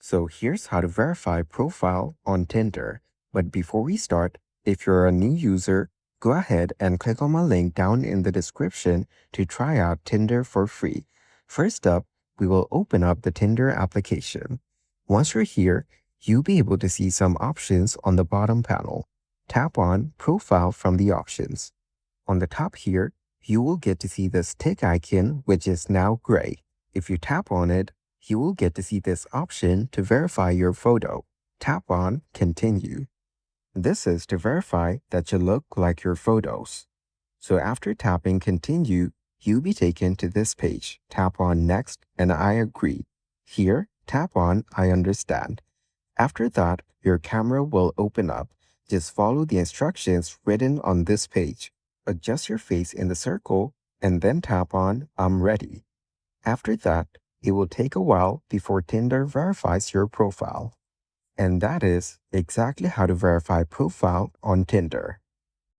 So here's how to verify profile on Tinder. But before we start, if you're a new user, go ahead and click on my link down in the description to try out Tinder for free. First up, we will open up the Tinder application. Once you're here, you'll be able to see some options on the bottom panel. Tap on Profile from the options. On the top here, you will get to see this tick icon, which is now gray. If you tap on it, you will get to see this option to verify your photo. Tap on Continue. This is to verify that you look like your photos. So after tapping Continue, you'll be taken to this page. Tap on Next and I agree. Here, tap on I understand. After that, your camera will open up. Just follow the instructions written on this page. Adjust your face in the circle and then tap on I'm ready. After that, it will take a while before Tinder verifies your profile. And that is exactly how to verify profile on Tinder.